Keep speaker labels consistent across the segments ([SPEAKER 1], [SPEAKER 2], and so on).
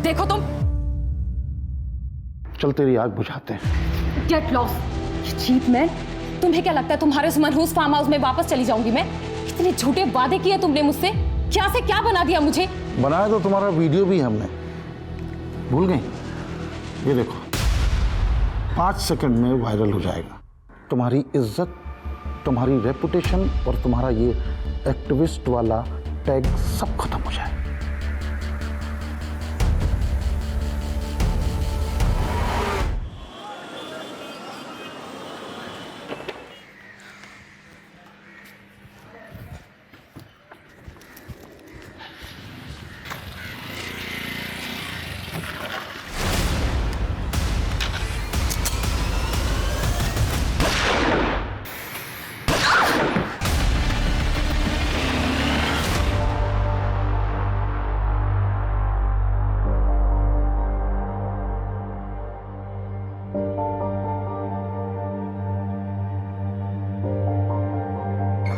[SPEAKER 1] देखो तुम।
[SPEAKER 2] चल तेरी आग बुझाते हैं।
[SPEAKER 1] Get lost cheap man. तुम्हें क्या लगता है तुम्हारे उस मनहूस फार्म हाउस में वापस चली जाऊंगी मैं? इतने झूठे वादे किए तुमने मुझसे, क्या से क्या बना दिया मुझे।
[SPEAKER 2] बनाया तो तुम्हारा वीडियो भी हमने, भूल गई? ये देखो 5 सेकंड में वायरल हो जाएगा। तुम्हारी इज्जत, तुम्हारी रेपुटेशन और तुम्हारा ये एक्टिविस्ट वाला टैग सब खत्म हो जाएगा।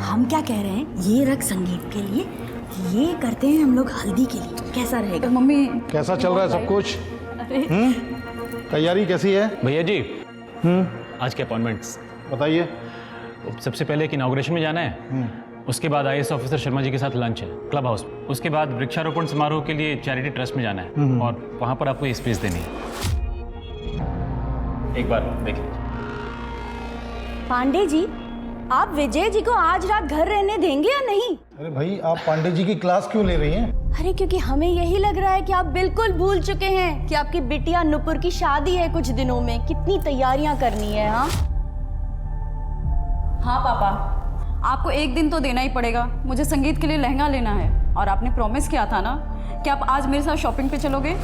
[SPEAKER 3] हम क्या कह रहे हैं, ये रख संगीत के लिए, ये करते हैं हम लोग हल्दी के लिए, कैसा रहेगा?
[SPEAKER 1] मम्मी
[SPEAKER 2] कैसा चल रहा है सब कुछ? तैयारी कैसी है
[SPEAKER 4] भैया जी? आज के अपॉइंटमेंट्स
[SPEAKER 2] बताइए।
[SPEAKER 4] सबसे पहले एक इनॉग्रेशन में जाना है, उसके बाद आईएएस ऑफिसर शर्मा जी के साथ लंच है क्लब हाउस में, उसके बाद वृक्षारोपण समारोह के लिए चैरिटी ट्रस्ट में जाना है और वहां पर आपको स्पीच देनी है। एक बार देख लीजिए।
[SPEAKER 3] पांडे जी, आप विजय जी को आज रात घर रहने देंगे या नहीं?
[SPEAKER 2] अरे भाई, आप पांडे जी की क्लास क्यों ले रही हैं?
[SPEAKER 3] अरे क्योंकि हमें यही लग रहा है कि आप बिल्कुल भूल चुके हैं कि आपकी बिटिया नुपुर की शादी है कुछ दिनों में, कितनी तैयारियां करनी है।
[SPEAKER 5] हाँ पापा, आपको एक दिन तो देना ही पड़ेगा, मुझे संगीत के लिए लहंगा लेना है और आपने प्रॉमिस किया था ना कि आप आज मेरे साथ शॉपिंग पे चलोगे।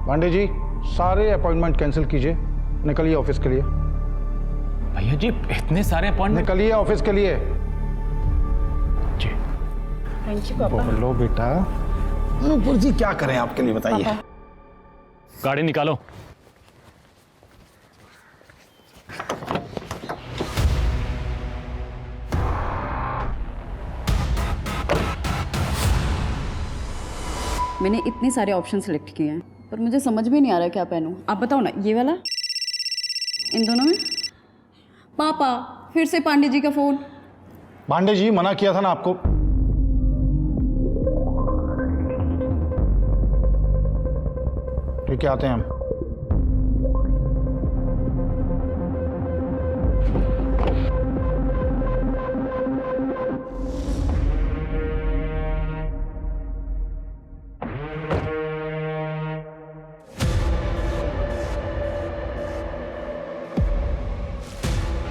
[SPEAKER 2] पांडे जी, सारे अपॉइंटमेंट कैंसिल कीजिए, निकलिए ऑफिस के लिए।
[SPEAKER 4] भैया जी इतने सारे अपॉइंटमेंट।
[SPEAKER 2] निकलिए ऑफिस के लिए।
[SPEAKER 4] जी
[SPEAKER 5] थैंक यू पापा।
[SPEAKER 2] बोलो बेटा। नुपुर जी क्या करें आपके लिए, बताइए।
[SPEAKER 4] गाड़ी निकालो।
[SPEAKER 5] मैंने इतने सारे ऑप्शन सेलेक्ट किए हैं पर मुझे समझ में नहीं आ रहा क्या पहनूं। आप बताओ ना, ये वाला, इन दोनों में? पापा फिर से पांडे जी का फोन।
[SPEAKER 2] पांडे जी मना किया था ना आपको। ठीक है, आते हैं हम।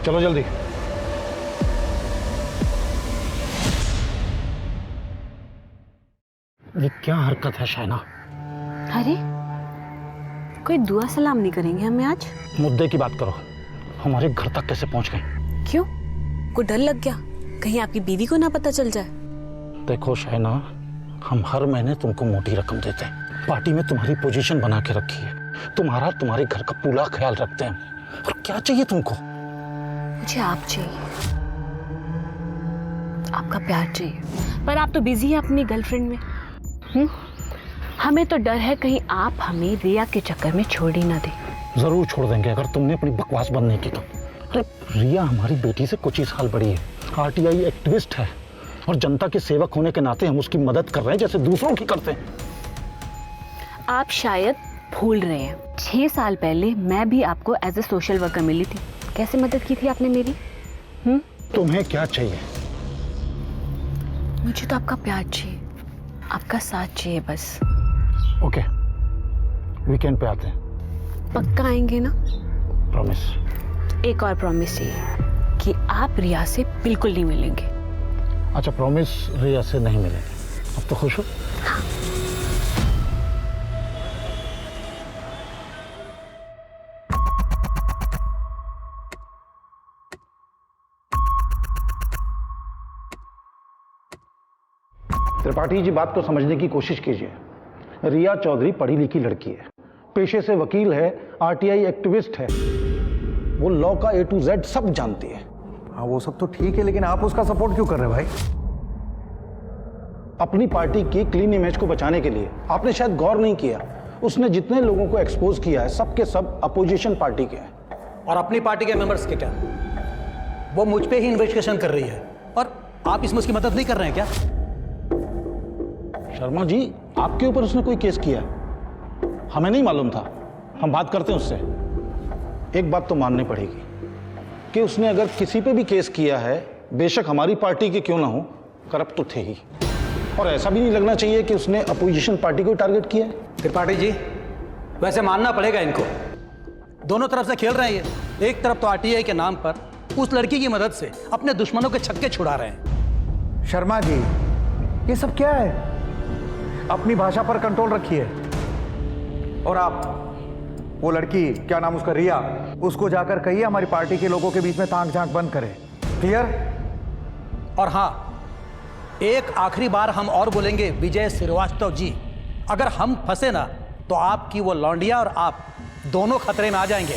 [SPEAKER 2] चलो जल्दी। ये क्या हरकत है शाइना?
[SPEAKER 3] अरे कोई दुआ सलाम नहीं करेंगे हमें आज?
[SPEAKER 2] मुद्दे की बात करो। हमारे घर तक कैसे पहुंच गई?
[SPEAKER 3] क्यों, को डर लग गया कहीं आपकी बीवी को ना पता चल जाए?
[SPEAKER 2] देखो शाइना, हम हर महीने तुमको मोटी रकम देते हैं, पार्टी में तुम्हारी पोजीशन बना के रखी है, तुम्हारे घर का पूरा ख्याल रखते हैं। और क्या चाहिए तुमको?
[SPEAKER 3] मुझे आप चाहिए, आपका प्यार चाहिए। पर आप तो बिजी हैं अपनी गर्लफ्रेंड में। हमें तो डर है कहीं आप हमें रिया के चक्कर में छोड़ ही ना दें।
[SPEAKER 2] जरूर छोड़ देंगे अगर तुमने अपनी बकवास बंद नहीं की तो। अरे रिया हमारी बेटी से कुछ ही साल बड़ी है, आरटीआई एक्टिविस्ट है और जनता के सेवक होने के नाते हम उसकी मदद कर रहे हैं जैसे दूसरों की करते हैं।
[SPEAKER 3] आप शायद भूल रहे हैं, 6 साल पहले मैं भी आपको एज ए सोशल वर्कर मिली थी। कैसे मदद की थी आपने मेरी?
[SPEAKER 2] तुम्हें क्या चाहिए?
[SPEAKER 3] मुझे तो आपका प्यार चाहिए, आपका साथ चाहिए बस।
[SPEAKER 2] ओके, वीकेंड पे आते हैं।
[SPEAKER 3] पक्का आएंगे ना?
[SPEAKER 2] प्रॉमिस।
[SPEAKER 3] एक और प्रॉमिस चाहिए कि आप रिया से बिल्कुल नहीं मिलेंगे।
[SPEAKER 2] अच्छा, प्रॉमिस रिया से नहीं मिलेगी। अब तो खुश हो?
[SPEAKER 3] हाँ।
[SPEAKER 2] त्रिपाठी जी, बात को समझने की कोशिश कीजिए। रिया चौधरी पढ़ी लिखी लड़की है, पेशे से वकील है, आरटीआई एक्टिविस्ट है, वो लॉ का A to Z सब जानती है।
[SPEAKER 6] हाँ वो सब तो ठीक है, लेकिन आप उसका सपोर्ट क्यों कर रहे हैं भाई?
[SPEAKER 2] अपनी पार्टी की क्लीन इमेज को बचाने के लिए। आपने शायद गौर नहीं किया, उसने जितने लोगों को एक्सपोज किया है सबके सब अपोजिशन पार्टी के हैं।
[SPEAKER 6] और अपनी पार्टी के मेंबर्स के क्या? वो मुझ पे ही इन्वेस्टिगेशन कर रही है और आप इसमें उसकी मदद नहीं कर रहे हैं क्या?
[SPEAKER 2] शर्मा जी, आपके ऊपर उसने कोई केस किया है? हमें नहीं मालूम था, हम बात करते हैं उससे। एक बात तो माननी पड़ेगी कि उसने अगर किसी पे भी केस किया है, बेशक हमारी पार्टी के क्यों ना हो, करप्ट तो थे ही। और ऐसा भी नहीं लगना चाहिए कि उसने अपोजिशन पार्टी को टारगेट किया है।
[SPEAKER 6] त्रिपाठी जी, वैसे मानना पड़ेगा इनको, दोनों तरफ से खेल रहे हैं ये। एक तरफ तो आरटीआई के नाम पर उस लड़की की मदद से अपने दुश्मनों के छक्के छुड़ा रहे हैं।
[SPEAKER 7] शर्मा जी, ये सब क्या है? अपनी भाषा पर कंट्रोल रखिए। और आप, वो लड़की, क्या नाम उसका, रिया, उसको जाकर कहिए हमारी पार्टी के लोगों के बीच में ताक झांक बंद करे। क्लियर?
[SPEAKER 6] और हाँ, एक आखिरी बार हम और बोलेंगे विजय श्रीवास्तव जी, अगर हम फंसे ना तो आपकी वो लौंडिया और आप दोनों खतरे में आ जाएंगे।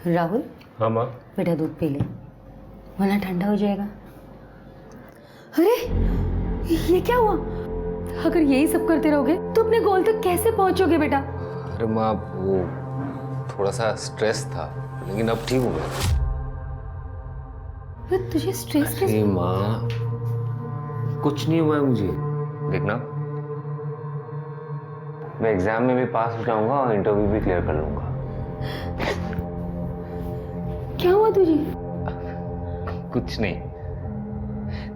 [SPEAKER 8] राहुल,
[SPEAKER 9] हाँ माँ।
[SPEAKER 8] बेटा दूध पी ले वरना ठंडा हो जाएगा।
[SPEAKER 1] अरे ये क्या हुआ? अगर यही सब करते रहोगे तो अपने गोल तक कैसे पहुंचोगे बेटा?
[SPEAKER 9] अरे माँ, वो थोड़ा सा स्ट्रेस था, लेकिन अब ठीक हो गया।
[SPEAKER 1] तुझे स्ट्रेस कैसे?
[SPEAKER 9] अरे माँ, कुछ नहीं हुआ है मुझे। देखना, मैं एग्जाम में भी पास हो जाऊंगा और इंटरव्यू भी क्लियर कर लूंगा।
[SPEAKER 1] क्या हुआ तुझे?
[SPEAKER 9] कुछ नहीं,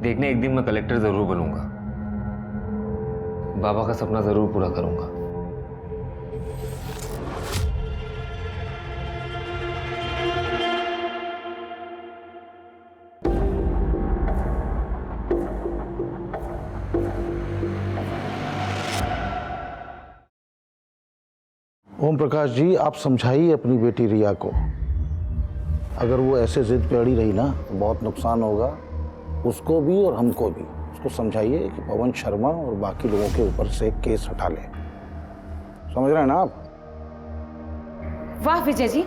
[SPEAKER 9] देखने एक दिन मैं कलेक्टर जरूर बनूंगा, बाबा का सपना जरूर पूरा करूंगा।
[SPEAKER 2] ओम प्रकाश जी, आप समझाइए अपनी बेटी रिया को। अगर वो ऐसे जिद पे अड़ी रही ना तो बहुत नुकसान होगा उसको भी और हमको भी। उसको समझाइए कि पवन शर्मा और बाकी लोगों के ऊपर से केस हटा ले। समझ रहे हैं ना आप?
[SPEAKER 1] वाह विजय जी,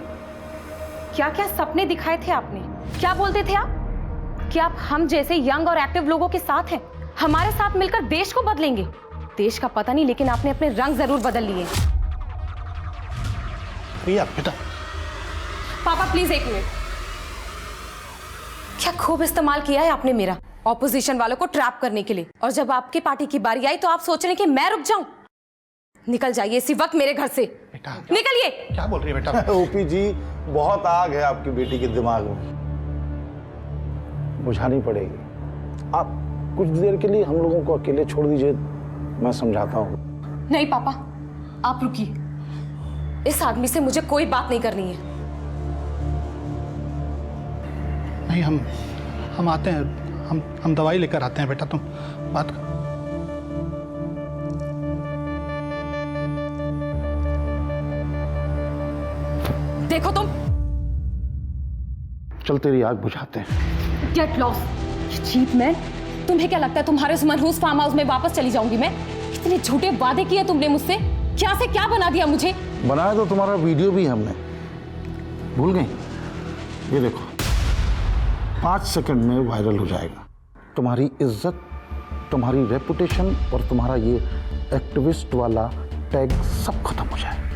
[SPEAKER 1] क्या क्या सपने दिखाए थे आपने। क्या बोलते थे आप कि आप हम जैसे यंग और एक्टिव लोगों के साथ हैं, हमारे साथ मिलकर देश को बदलेंगे। देश का पता नहीं, लेकिन आपने अपने रंग जरूर बदल लिए।
[SPEAKER 2] रिया बेटा।
[SPEAKER 1] पापा प्लीज एक मिनट। क्या खूब इस्तेमाल किया है आपने मेरा, ऑपोजिशन वालों को ट्रैप करने के लिए। और जब आपकी पार्टी की बारी आई तो आप सोच रहे हैं कि मैं रुक जाऊं? निकल जाइए इसी वक्त मेरे घर से।
[SPEAKER 2] बेटा
[SPEAKER 1] निकलिए।
[SPEAKER 2] क्या बोल रही है बेटा? ओपी जी, बहुत आग है आपकी बेटी के दिमाग में, बुझानी पड़ेगी। आप कुछ देर के लिए हम लोगों को अकेले छोड़ दीजिए, मैं समझाता हूँ।
[SPEAKER 1] नहीं पापा, आप रुकिए। इस आदमी से मुझे कोई बात नहीं करनी है।
[SPEAKER 10] नहीं, हम आते हैं, हम दवाई लेकर आते हैं बेटा, तुम बात कर।
[SPEAKER 1] देखो तुम,
[SPEAKER 2] चल तेरी आग बुझाते हैं।
[SPEAKER 1] Get lost. चीप मैन, तुम्हें क्या लगता है तुम्हारे उस मनहूस फार्म हाउस में वापस चली जाऊंगी मैं? इतने झूठे वादे किए तुमने मुझसे, क्या से क्या बना दिया मुझे।
[SPEAKER 2] बनाया तो तुम्हारा वीडियो भी हमने, भूल गई? ये देखो, 5 सेकंड में वायरल हो जाएगा। तुम्हारी इज्जत, तुम्हारी रेपुटेशन और तुम्हारा ये एक्टिविस्ट वाला टैग सब खत्म हो जाएगा।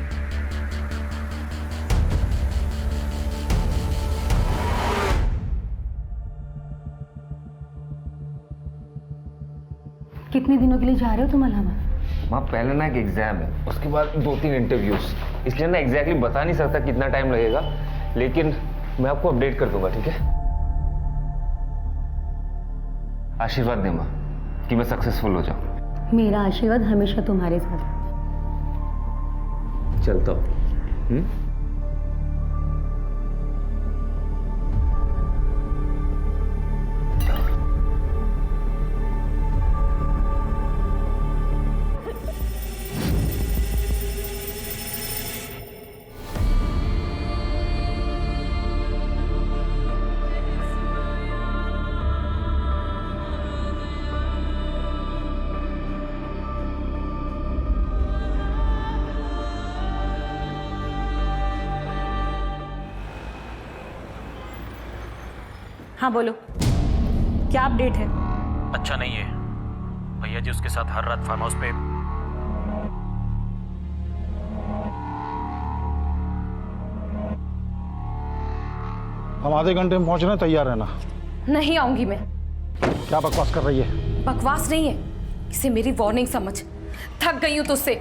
[SPEAKER 8] कितने दिनों के लिए जा रहे हो तुम इलाहाबाद?
[SPEAKER 9] माँ, पहले ना एक एग्जाम है, उसके बाद 2-3 इंटरव्यूज, इसलिए ना एग्जैक्टली बता नहीं सकता कितना टाइम लगेगा, लेकिन मैं आपको अपडेट कर दूंगा, ठीक है? आशीर्वाद दे माँ कि मैं सक्सेसफुल हो जाऊं।
[SPEAKER 8] मेरा आशीर्वाद हमेशा तुम्हारे साथ है।
[SPEAKER 9] चलता हूँ।
[SPEAKER 1] हाँ बोलो।
[SPEAKER 3] क्या अपडेट है?
[SPEAKER 4] अच्छा नहीं है। भैया जी उसके साथ हर रात फार्म हाउस पे
[SPEAKER 2] हम आधे घंटे में पहुंचने तैयार है ना?
[SPEAKER 1] नहीं आऊंगी मैं।
[SPEAKER 2] क्या बकवास कर रही है?
[SPEAKER 1] बकवास नहीं है, इसे मेरी वार्निंग समझ। थक गई हूं तुझसे।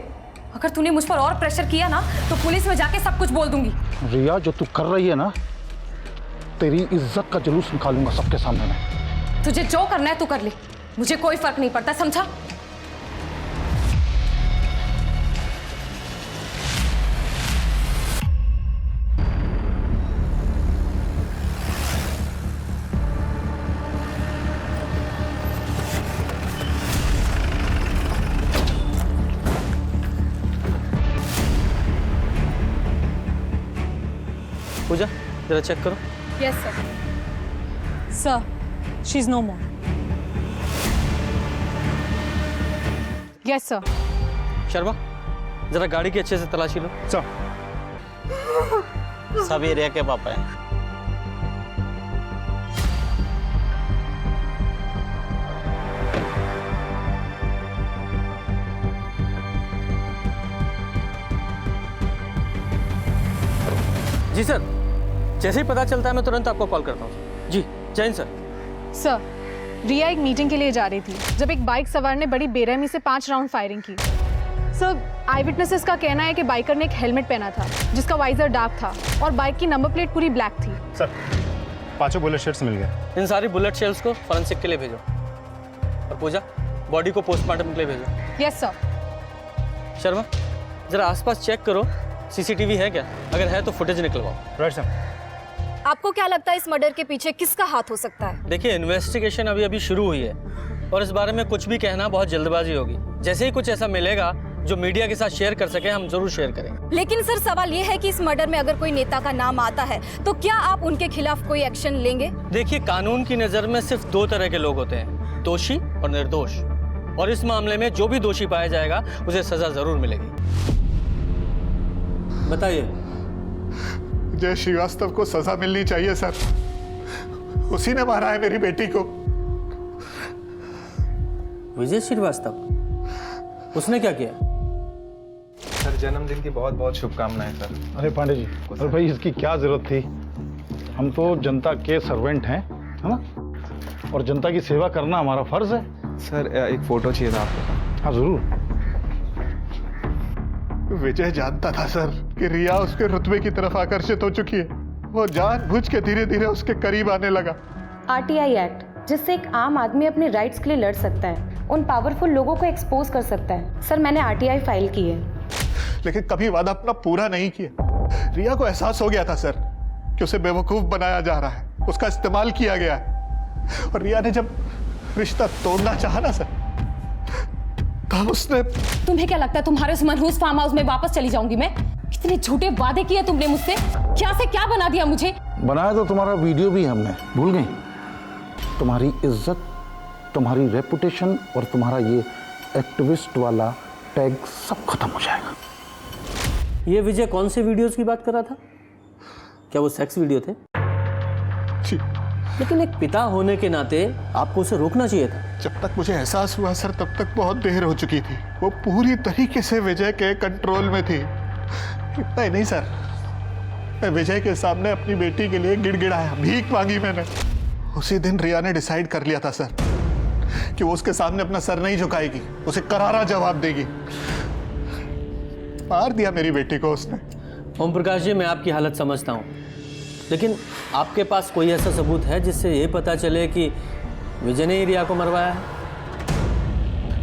[SPEAKER 1] अगर तूने मुझ पर और प्रेशर किया ना तो पुलिस में जाके सब कुछ बोल दूंगी।
[SPEAKER 2] रिया, जो तू कर रही है ना, तेरी इज्जत का जुलूस निकालूंगा सबके सामने में।
[SPEAKER 1] तुझे जो करना है तू कर ले, मुझे कोई फर्क नहीं पड़ता, समझा?
[SPEAKER 6] पूजा जरा चेक करो।
[SPEAKER 3] Yes sir. Sir, she is no more. Yes sir.
[SPEAKER 6] Sharma जरा गाड़ी की अच्छे से तलाशी लो।
[SPEAKER 11] सब एरिया के पापा हैं।
[SPEAKER 6] जी सर, जैसे ही पता चलता है मैं तुरंत आपको कॉल करता हूँ। जी जय हिंद सर।
[SPEAKER 3] सर, रिया एक मीटिंग के लिए जा रही थी जब एक बाइक सवार ने बड़ी बेरहमी से 5 राउंड फायरिंग की। सर, आई विटनेसेस का कहना है कि बाइकर ने एक हेलमेट पहना था जिसका वाइजर डार्क था और बाइक की नंबर प्लेट पूरी ब्लैक थी।
[SPEAKER 12] सर, 5 बुलेट शेल्स मिल गए।
[SPEAKER 6] इन सारी बुलेट शेल्स को फॉरेंसिक के लिए भेजो और पूजा बॉडी को पोस्टमार्टम के लिए भेजो।
[SPEAKER 3] Yes sir.
[SPEAKER 6] शर्मा जरा आसपास चेक करो, सीसीटीवी है क्या? अगर है तो फुटेज निकलवाओ।
[SPEAKER 12] Right sir.
[SPEAKER 13] आपको क्या लगता है इस मर्डर के पीछे किसका हाथ हो सकता है?
[SPEAKER 6] देखिए, इन्वेस्टिगेशन अभी अभी शुरू हुई है और इस बारे में कुछ भी कहना बहुत जल्दबाजी होगी। जैसे ही कुछ ऐसा मिलेगा जो मीडिया के साथ शेयर कर सके, हम जरूर शेयर करेंगे।
[SPEAKER 13] लेकिन सर, सवाल ये है कि इस मर्डर में अगर कोई नेता का नाम आता है तो क्या आप उनके खिलाफ कोई एक्शन लेंगे?
[SPEAKER 6] देखिए, कानून की नजर में सिर्फ 2 तरह के लोग होते हैं, दोषी और निर्दोष। और इस मामले में जो भी दोषी पाया जाएगा उसे सजा जरूर मिलेगी। बताइए।
[SPEAKER 12] जय श्रीवास्तव को सजा मिलनी चाहिए सर। उसी ने मारा है मेरी बेटी को।
[SPEAKER 6] विजय श्रीवास्तव? उसने क्या किया?
[SPEAKER 7] सर, जन्मदिन की बहुत बहुत शुभकामनाएं सर।
[SPEAKER 2] अरे पांडे जी, अरे भाई इसकी क्या जरूरत थी? हम तो जनता के सर्वेंट हैं, है ना? और जनता की सेवा करना हमारा फर्ज है।
[SPEAKER 7] सर, एक फोटो चाहिए था आपको।
[SPEAKER 2] हाँ जरूर।
[SPEAKER 12] विजय जानता था सर कि रिया उसके रुतबे की तरफ आकर्षित हो चुकी है। वो जानबूझ के धीरे धीरे उसके करीब आने लगा।
[SPEAKER 1] आरटीआई एक्ट, जिससे एक आम आदमी अपने राइट्स के लिए लड़ सकता है, उन पावरफुल लोगों को एक्सपोज कर सकता है। सर, मैंने आरटीआई फाइल की है।
[SPEAKER 12] लेकिन कभी वादा अपना पूरा नहीं किया। रिया को एहसास हो गया था सर कि उसे बेवकूफ बनाया जा रहा है, उसका इस्तेमाल किया गया है। और रिया ने जब रिश्ता तोड़ना चाहा ना सर, तब उसने।
[SPEAKER 1] तुम्हें क्या लगता है तुम्हारे उस मनहूस फार्म हाउस में वापस चली जाऊंगी मैं? कितने झूठे वादे किए तुमने मुझसे, क्या से क्या बना दिया मुझे।
[SPEAKER 2] बनाया तो तुम्हारा वीडियो भी हमने, भूल गई? तुम्हारी इज्जत, तुम्हारी रेपुटेशन और तुम्हारा ये एक्टिविस्ट वाला टैग सब खत्म हो जाएगा।
[SPEAKER 6] ये विजय कौन से वीडियोस की बात कर रहा था? क्या वो सेक्स वीडियो थे? लेकिन एक पिता होने के नाते आपको उसे रोकना चाहिए था।
[SPEAKER 12] जब तक मुझे एहसास हुआ सर, तब तक बहुत देर हो चुकी थी। वो पूरी तरीके से विजय के कंट्रोल में थी। इतना ही नहीं सर, मैं विजय के सामने अपनी बेटी के लिए गिड़गिड़ाया, भीख मांगी मैंने। उसी दिन रिया ने डिसाइड कर लिया था सर कि वो उसके सामने अपना सर नहीं झुकाएगी, उसे करारा जवाब देगी। मार दिया मेरी बेटी को उसने।
[SPEAKER 6] ओम प्रकाश जी, मैं आपकी हालत समझता हूँ, लेकिन आपके पास कोई ऐसा सबूत है जिससे ये पता चले कि विजय ने ही रिया को मरवाया है?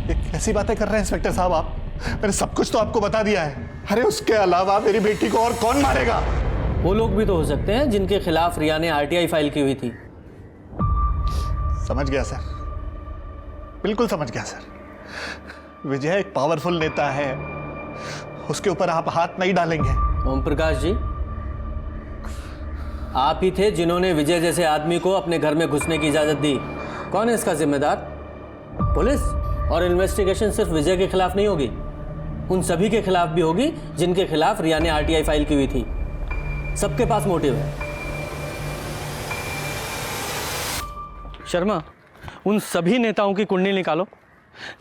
[SPEAKER 12] ये कैसी बातें कर रहे हैं इंस्पेक्टर साहब आप? मैंने सब कुछ तो आपको बता दिया है। अरे उसके अलावा मेरी बेटी को और कौन मारेगा?
[SPEAKER 6] वो लोग भी तो हो सकते हैं जिनके खिलाफ रिया ने आरटीआई फाइल की हुई थी।
[SPEAKER 12] समझ गया सर, बिल्कुल समझ गया सर। विजय एक पावरफुल नेता है, उसके ऊपर आप हाथ नहीं डालेंगे।
[SPEAKER 6] ओम प्रकाश जी, आप ही थे जिन्होंने विजय जैसे आदमी को अपने घर में घुसने की इजाजत दी। कौन है इसका जिम्मेदार? पुलिस। और इन्वेस्टिगेशन सिर्फ विजय के खिलाफ नहीं होगी, उन सभी के खिलाफ भी होगी जिनके खिलाफ रिया ने आरटीआई फाइल की हुई थी। सबके पास मोटिव है। शर्मा, उन सभी नेताओं की कुंडली निकालो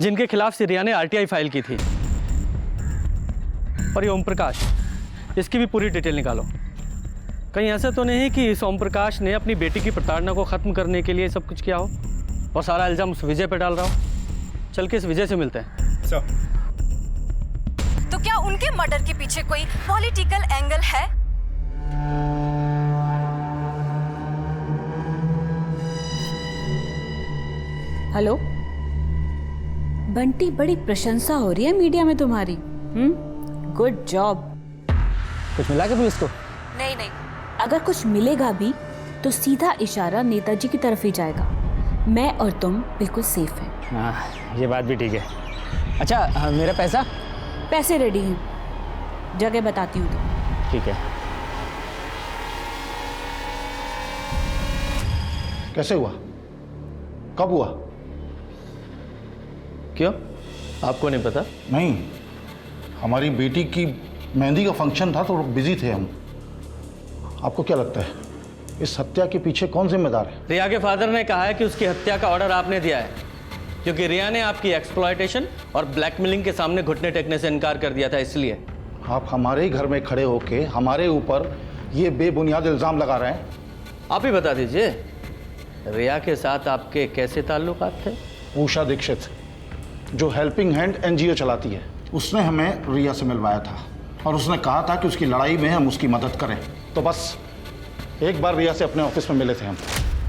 [SPEAKER 6] जिनके खिलाफ से रिया ने आरटीआई फाइल की थी। और ये ओम प्रकाश, इसकी भी पूरी डिटेल निकालो। कहीं ऐसा तो नहीं कि इस ओम प्रकाश ने अपनी बेटी की प्रताड़ना को खत्म करने के लिए सब कुछ किया हो और सारा इल्जाम उस विजय पे डाल रहा हो। चल के इस विजय से मिलते हैं।
[SPEAKER 13] तो क्या उनके मर्डर के पीछे कोई पॉलिटिकल एंगल है?
[SPEAKER 5] हेलो बंटी, बड़ी प्रशंसा हो रही है मीडिया में तुम्हारी। Good job.
[SPEAKER 6] कुछ मिला क्या पुलिस को?
[SPEAKER 5] नहीं नहीं, अगर कुछ मिलेगा भी तो सीधा इशारा नेताजी की तरफ ही जाएगा। मैं और तुम बिल्कुल सेफ हैं।
[SPEAKER 4] हाँ, ये बात भी ठीक है। अच्छा, मेरा पैसा?
[SPEAKER 5] पैसे रेडी हैं, जगह बताती हूँ तो।
[SPEAKER 4] ठीक है।
[SPEAKER 2] कैसे हुआ? कब हुआ?
[SPEAKER 6] क्यों, आपको नहीं पता?
[SPEAKER 2] नहीं, हमारी बेटी की मेहंदी का फंक्शन था तो बिजी थे हम। आपको क्या लगता है इस हत्या के पीछे कौन जिम्मेदार है?
[SPEAKER 6] रिया के फादर ने कहा है कि उसकी हत्या का ऑर्डर आपने दिया है, क्योंकि रिया ने आपकी एक्सप्लॉयटेशन और ब्लैकमेलिंग के सामने घुटने टेकने से इनकार कर दिया था, इसलिए।
[SPEAKER 2] आप हमारे ही घर में खड़े होके हमारे ऊपर ये बेबुनियाद इल्ज़ाम लगा रहे हैं।
[SPEAKER 6] आप ही बता दीजिए, रिया के साथ आपके कैसे ताल्लुकात थे?
[SPEAKER 2] उषा दीक्षित, जो हेल्पिंग हैंड एनजीओ चलाती है, उसने हमें रिया से मिलवाया था और उसने कहा था कि उसकी लड़ाई में हम उसकी मदद करें। तो बस एक बार रिया से अपने ऑफिस में मिले थे हम।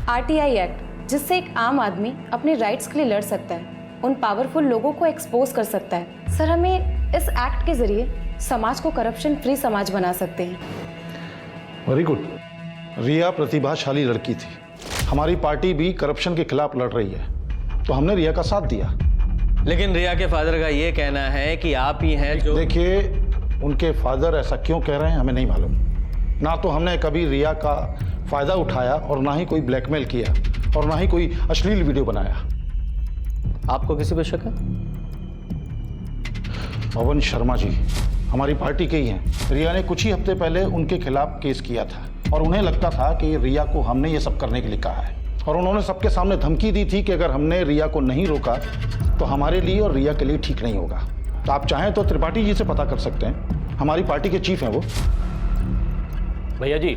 [SPEAKER 1] आरटीआई एक्ट, जिससे एक आम आदमी अपने राइट्स के लिए लड़ सकता है, उन पावरफुल लोगों को एक्सपोज कर सकता है। सर, हमें इस एक्ट के जरिए समाज को करप्शन फ्री समाज बना सकते हैं।
[SPEAKER 2] Very good. रिया प्रतिभाशाली लड़की थी, हमारी पार्टी भी करप्शन के खिलाफ लड़ रही है, तो हमने रिया का साथ दिया।
[SPEAKER 6] लेकिन रिया के फादर का ये कहना है कि आप ही हैं जो।
[SPEAKER 2] देखिए, उनके फादर ऐसा क्यों कह रहे हैं हमें नहीं मालूम। ना तो हमने कभी रिया का फायदा उठाया और ना ही कोई ब्लैकमेल किया और ना ही कोई अश्लील वीडियो बनाया।
[SPEAKER 6] आपको किसी पे शक है?
[SPEAKER 2] पवन शर्मा जी हमारी पार्टी के ही हैं। रिया ने कुछ ही हफ्ते पहले उनके खिलाफ केस किया था और उन्हें लगता था कि रिया को हमने ये सब करने के लिए कहा है, और उन्होंने सबके सामने धमकी दी थी कि अगर हमने रिया को नहीं रोका तो हमारे लिए और रिया के लिए ठीक नहीं होगा। तो आप चाहें तो त्रिपाठी जी से पता कर सकते हैं, हमारी पार्टी के चीफ हैं वो।
[SPEAKER 4] भैया जी,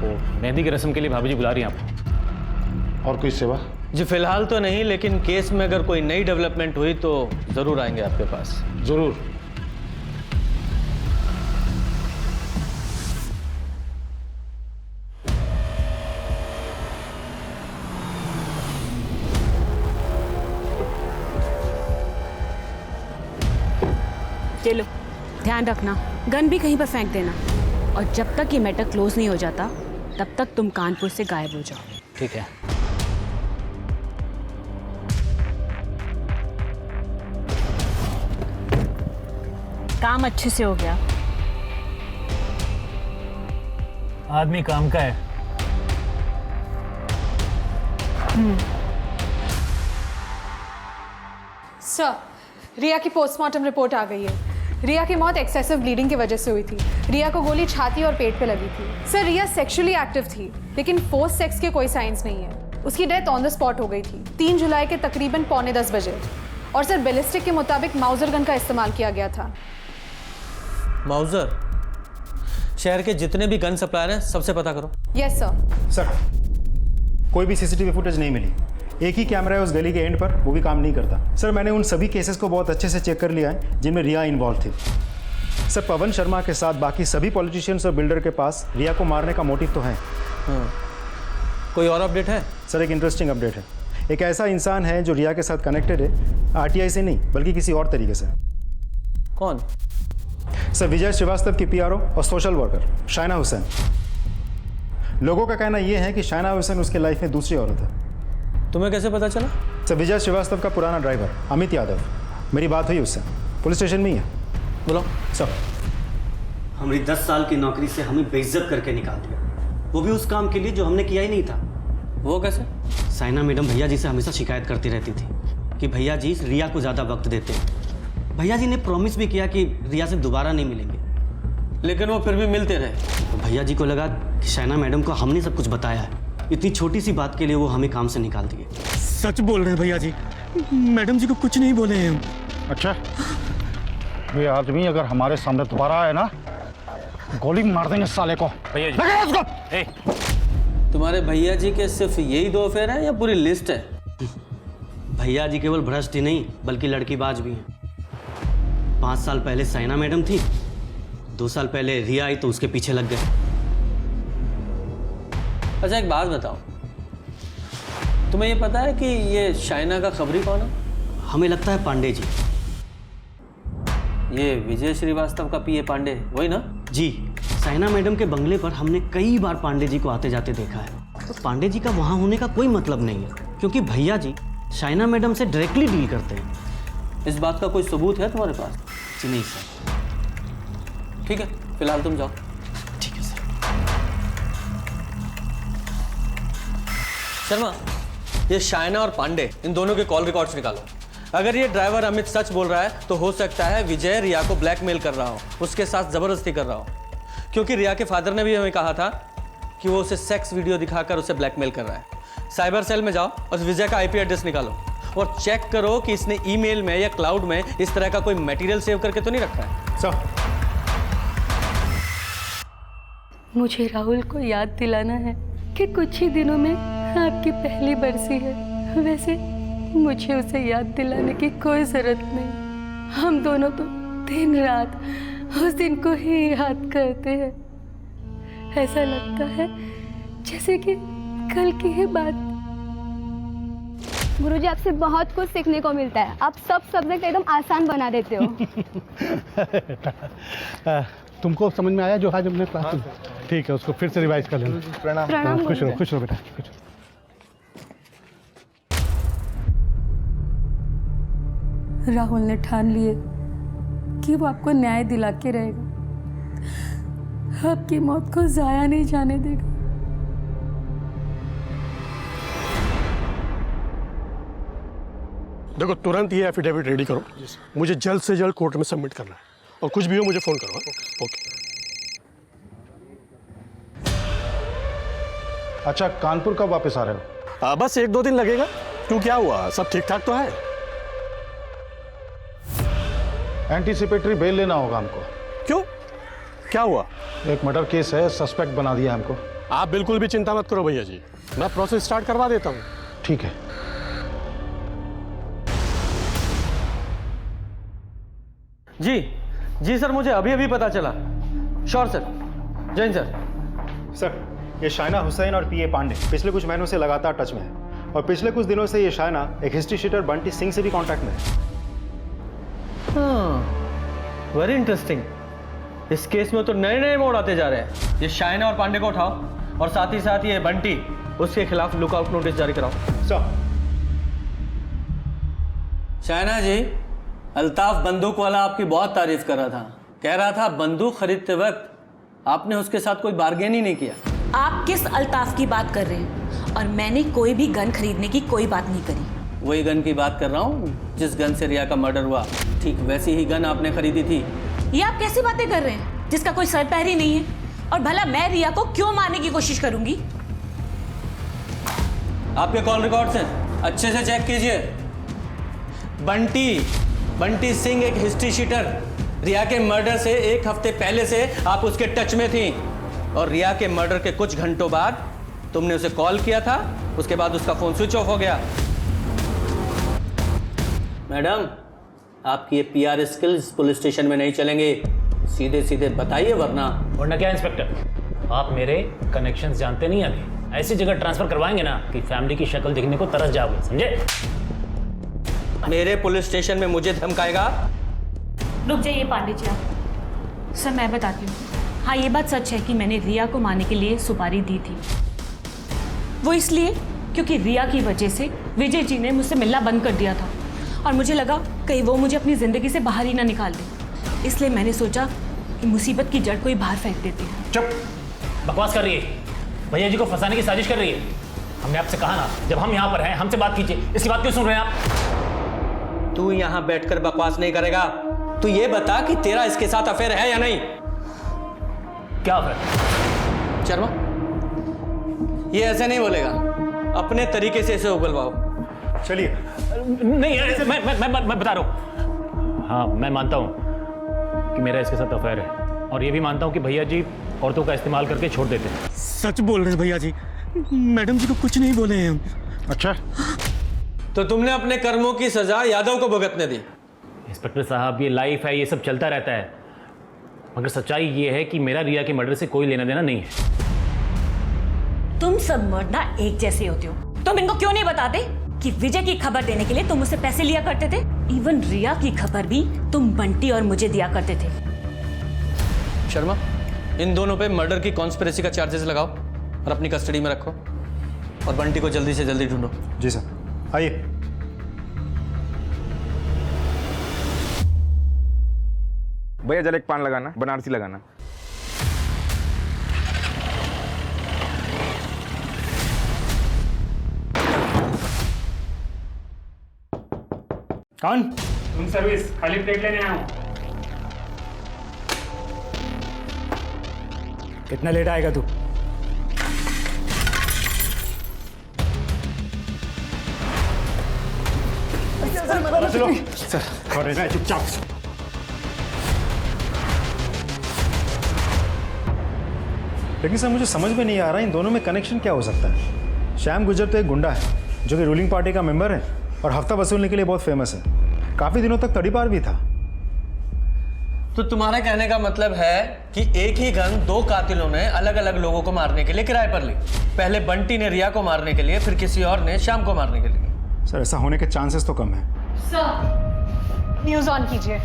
[SPEAKER 4] वो मेहंदी की रस्म के लिए भाभी जी बुला रही हैं आपको।
[SPEAKER 2] और कोई सेवा?
[SPEAKER 6] जी फिलहाल तो नहीं, लेकिन केस में अगर कोई नई डेवलपमेंट हुई तो ज़रूर आएंगे आपके पास।
[SPEAKER 2] ज़रूर।
[SPEAKER 5] चलो, ध्यान रखना, गन भी कहीं पर फेंक देना, और जब तक ये मैटर क्लोज नहीं हो जाता तब तक तुम कानपुर से गायब हो जाओ।
[SPEAKER 4] ठीक है।
[SPEAKER 5] काम अच्छे से हो गया।
[SPEAKER 4] आदमी काम का है।
[SPEAKER 3] सर, रिया की पोस्टमार्टम रिपोर्ट आ गई है। रिया की मौत एक्सेसिव ब्लीडिंग की वजह से हुई थी। रिया को गोली छाती और पेट पे लगी थी। सर, रिया सेक्सुअली एक्टिव थी, लेकिन फोर्स सेक्स के कोई साइंस नहीं है। उसकी डेथ ऑन द स्पॉट हो गई थी 3 जुलाई के तकरीबन 9:45 बजे। और सर, बैलिस्टिक के मुताबिक माउजर गन का इस्तेमाल किया गया था।
[SPEAKER 6] माउजर? शहर के जितने भी गन सप्लायर हैं सबसे पता करो।
[SPEAKER 3] Yes sir.
[SPEAKER 14] सर, कोई भी सीसीटीवी फुटेज नहीं मिली। एक ही कैमरा है उस गली के एंड पर, वो भी काम नहीं करता। सर, मैंने उन सभी केसेस को बहुत अच्छे से चेक कर लिया है जिनमें रिया इन्वॉल्व थी। सर, पवन शर्मा के साथ बाकी सभी पॉलिटिशियंस और बिल्डर के पास रिया को मारने का मोटिव तो है।
[SPEAKER 6] कोई और अपडेट है?
[SPEAKER 14] सर, एक इंटरेस्टिंग अपडेट है। एक ऐसा इंसान है जो रिया के साथ कनेक्टेड है, आरटीआई से नहीं बल्कि किसी और तरीके से।
[SPEAKER 6] कौन?
[SPEAKER 14] सर, विजय श्रीवास्तव की पीआरओ और सोशल वर्कर शाइना हुसैन। लोगों का कहना यह है कि शाइना हुसैन उसके लाइफ में दूसरी औरत है।
[SPEAKER 6] तुम्हें कैसे पता चला?
[SPEAKER 14] सर, विजय श्रीवास्तव का पुराना ड्राइवर अमित यादव, मेरी बात हुई उससे, पुलिस स्टेशन में ही है।
[SPEAKER 6] बोलो।
[SPEAKER 14] सर,
[SPEAKER 15] हमारी 10 साल की नौकरी से हमें बेइज्जत करके निकाल दिया, वो भी उस काम के लिए जो हमने किया ही नहीं था।
[SPEAKER 6] वो कैसे?
[SPEAKER 15] साइना मैडम भैया जी से हमेशा शिकायत करती रहती थी कि भैया जी रिया को ज़्यादा वक्त देते हैं। भैया जी ने प्रॉमिस भी किया कि रिया से दोबारा नहीं मिलेंगे,
[SPEAKER 6] लेकिन वो फिर भी मिलते रहे।
[SPEAKER 15] तो भैया जी को लगा कि साइना मैडम को हमने सब कुछ बताया है, इतनी छोटी सी बात के लिए वो हमें काम से निकाल दिए।
[SPEAKER 11] सच बोल रहे हैं भैया जी, मैडम जी को कुछ नहीं बोले हैं हम।
[SPEAKER 2] अच्छा, ये आदमी अगर हमारे सामने दोबारा आए ना, गोली मार देंगे साले को।
[SPEAKER 4] भैया जी,
[SPEAKER 2] लगा उसको।
[SPEAKER 6] तुम्हारे भैया जी के सिर्फ यही 2 अफेयर हैं या पूरी लिस्ट है?
[SPEAKER 15] भैया जी केवल भ्रष्ट ही नहीं बल्कि लड़कीबाज भी हैं। 5 साल पहले साइना मैडम थी, 2 साल पहले रिया आई तो उसके पीछे लग गए।
[SPEAKER 6] अच्छा एक बात बताओ, तुम्हें ये पता है कि ये शाइना का खबरी कौन है?
[SPEAKER 15] हमें लगता है पांडे जी।
[SPEAKER 6] ये विजय श्रीवास्तव का पीए पांडे वही ना?
[SPEAKER 15] जी, साइना मैडम के बंगले पर हमने कई बार पांडे जी को आते जाते देखा है। तो पांडे जी का वहाँ होने का कोई मतलब नहीं है, क्योंकि भैया जी साइना मैडम से डायरेक्टली डील करते हैं।
[SPEAKER 6] इस बात का कोई सबूत है तुम्हारे पास?
[SPEAKER 15] जी नहीं सर।
[SPEAKER 6] ठीक है, फिलहाल तुम जाओ।
[SPEAKER 15] ठीक है सर।
[SPEAKER 6] शर्मा, ये शाइना और पांडे इन दोनों के कॉल रिकॉर्ड्स निकालो। अगर ये ड्राइवर अमित सच बोल रहा है तो हो सकता है विजय रिया को ब्लैकमेल कर रहा हो, उसके साथ जबरदस्ती कर रहा हो, क्योंकि रिया के फादर ने भी हमें कहा था कि वो उसे सेक्स वीडियो दिखाकर उसे ब्लैकमेल कर रहा है। साइबर सेल में जाओ और विजय का आईपी एड्रेस निकालो और चेक करो कि इसने ईमेल में या क्लाउड में इस तरह का कोई मटेरियल सेव करके तो नहीं रखा है।
[SPEAKER 14] सर,
[SPEAKER 8] मुझे राहुल को याद दिलाना है कि कुछ ही दिनों में आपकी पहली बरसी है। वैसे मुझे उसे याद दिलाने की कोई ज़रूरत नहीं। हम दोनों तो दिन रात उस दिन को ही याद करते हैं। ऐसा लगता है जैसे कि कल की ही बात।
[SPEAKER 13] गुरुजी, आपसे बहुत कुछ सीखने को मिलता है। आप सब सब्जेक्ट एकदम आसान बना देते हो।
[SPEAKER 10] तुमको समझ में आया जो आज हमने क्लास में? ठीक है, उसको फिर से रिवाइज कर लेना।
[SPEAKER 13] प्रणाम।
[SPEAKER 10] खुश रहो बेटा, खुश रहो।
[SPEAKER 8] राहुल ने ठान लिए कि वो आपको न्याय दिला के रहेगा, आपकी मौत को जाया नहीं जाने देगा।
[SPEAKER 12] देखो, तुरंत ये एफिडेविट रेडी करो, मुझे जल्द से जल्द कोर्ट में सबमिट करना है, और कुछ भी हो मुझे फ़ोन करो। ओके।
[SPEAKER 2] अच्छा, कानपुर कब वापस आ रहे हो?
[SPEAKER 12] बस 1-2 दिन लगेगा। क्यों, क्या हुआ? सब ठीक ठाक तो है?
[SPEAKER 2] एंटीसिपेटरी बेल लेना होगा हमको।
[SPEAKER 12] क्यों, क्या हुआ?
[SPEAKER 2] एक मर्डर केस है, सस्पेक्ट बना दिया हमको।
[SPEAKER 12] आप बिल्कुल भी चिंता मत करो भैया जी, मैं प्रोसेस स्टार्ट करवा देता हूँ।
[SPEAKER 2] ठीक है।
[SPEAKER 6] जी सर, मुझे अभी अभी पता चला। Sure sir. Jain sir.
[SPEAKER 14] Sir, ये शाइना हुसैन और पीए पांडे पिछले कुछ महीनों से लगातार टच में है, और पिछले कुछ दिनों से ये शाइना एक हिस्ट्री शीटर बंटी सिंह से भी कांटेक्ट में है।
[SPEAKER 6] Very interesting. इस केस में तो नए नए मोड़ आते जा रहे हैं। ये शाइना और पांडे को उठाओ और साथ ही साथ ये बंटी, उसके खिलाफ लुकआउट नोटिस जारी कराओ।
[SPEAKER 14] सर।
[SPEAKER 6] शाइना जी, अल्ताफ बंदूक वाला आपकी बहुत तारीफ कर रहा था, कह रहा था बंदूक खरीदते वक्त आपने उसके साथ कोई बार्गेन ही नहीं किया।
[SPEAKER 1] आप किस अल्ताफ की बात कर रहे हैं? और मैंने कोई भी गन खरीदने की कोई बात नहीं करी।
[SPEAKER 6] वही गन की बात कर रहा हूँ जिस गन से रिया का मर्डर हुआ, ठीक वैसी ही गन आपने खरीदी थी।
[SPEAKER 1] ये आप कैसी बातें कर रहे हैं जिसका कोई सर पैर ही नहीं है? और भला मैं रिया को क्यों मारने की कोशिश करूंगी?
[SPEAKER 6] आपके कॉल रिकॉर्ड्स हैं, अच्छे से चेक कीजिए। बंटी सिंह एक हिस्ट्री शीटर। रिया के मर्डर से 1 हफ्ते पहले से आप उसके टच में थी, और रिया के मर्डर के कुछ घंटों बाद तुमने उसे कॉल किया था, उसके बाद उसका फोन स्विच ऑफ हो गया। मैडम, आपकी ये पीआर स्किल्स पुलिस स्टेशन में नहीं चलेंगे, सीधे सीधे बताइए वरना
[SPEAKER 4] क्या इंस्पेक्टर, आप मेरे कनेक्शंस जानते नहीं अभी। ऐसी जगह ट्रांसफर करवाएंगे ना कि फैमिली की शक्ल दिखने को तरस जाओगे, समझे?
[SPEAKER 6] मेरे पुलिस स्टेशन में मुझे धमकाएगा?
[SPEAKER 1] रुक जाइए पांडे जी आप। सर मैं बताती हूँ। हाँ, ये बात सच है कि मैंने रिया को मारने के लिए सुपारी दी थी। वो इसलिए क्योंकि रिया की वजह से विजय जी ने मुझसे मिलना बंद कर दिया था, और मुझे लगा कहीं वो मुझे अपनी ज़िंदगी से बाहर ही ना निकाल दे। इसलिए मैंने सोचा कि मुसीबत की जड़ कोई बाहर फेंक देते हैं।
[SPEAKER 4] चुप, बकवास कर रही है। भैया जी को फंसाने की साजिश कर रही है। हमने आपसे कहा ना, जब हम यहाँ पर हैं हमसे बात कीजिए, इसकी बात क्यों सुन रहे हैं आप?
[SPEAKER 6] तू यहाँ बैठकर बकवास नहीं करेगा। तू ये बता कि तेरा इसके साथ अफेयर है या नहीं?
[SPEAKER 4] क्या अफेयर?
[SPEAKER 6] शर्मा, ये ऐसे नहीं बोलेगा, अपने तरीके से इसे उगलवाओ।
[SPEAKER 14] चलिए।
[SPEAKER 4] नहीं, मैं बता रहा हूँ। हाँ, मैं मानता हूँ कि मेरा इसके साथ अफेयर है, और ये भी मानता हूँ कि भैया जी औरतों का इस्तेमाल करके छोड़ देते हैं।
[SPEAKER 11] सच बोल रहे हैं भैया जी, मैडम जी को कुछ नहीं बोले हैं हम।
[SPEAKER 2] अच्छा,
[SPEAKER 6] तो तुमने अपने कर्मों की सजा यादव को भुगतने दी।
[SPEAKER 4] इंस्पेक्टर साहब, ये लाइफ है, ये सब चलता रहता है, मगर सच्चाई ये है कि मेरा रिया के मर्डर से कोई लेना देना नहीं है।
[SPEAKER 16] तुम सब मर्द ना एक जैसे होते हो। तुम इनको क्यों नहीं बताते कि विजय की खबर देने के लिए तुम मुझसे पैसे लिया करते थे? इवन रिया की खबर भी तुम बंटी और मुझे दिया करते थे।
[SPEAKER 6] शर्मा, इन दोनों पे मर्डर की कॉन्स्पिरेसी का चार्जेस लगाओ और अपनी कस्टडी में रखो, और बंटी को जल्दी से जल्दी ढूंढो।
[SPEAKER 14] जी सर, आइए।
[SPEAKER 9] भैया जरा एक पान लगाना, बनारसी लगाना।
[SPEAKER 4] कौन?
[SPEAKER 17] रूम सर्विस, खाली प्लेट लेने आया हूँ।
[SPEAKER 11] कितना लेट आएगा तू?
[SPEAKER 14] चलो सर, खड़े रहे चुपचाप। लेकिन सर मुझे समझ में नहीं आ रहा इन दोनों में कनेक्शन क्या हो सकता है। श्याम गुर्जर तो एक गुंडा है जो कि रूलिंग पार्टी का मेंबर है और हफ्ता वसूलने के लिए बहुत फेमस है। काफी दिनों तक तड़ीपार भी था।
[SPEAKER 6] तो तुम्हारा कहने का मतलब है कि एक ही गन दो कातिलों ने अलग अलग लोगों को मारने के लिए किराए पर ली। पहले बंटी ने रिया को मारने के लिए, फिर किसी और ने श्याम को मारने के लिए।
[SPEAKER 14] सर ऐसा होने के चांसेस तो कम है।
[SPEAKER 3] सर, न्यूज़ ऑन कीजिए।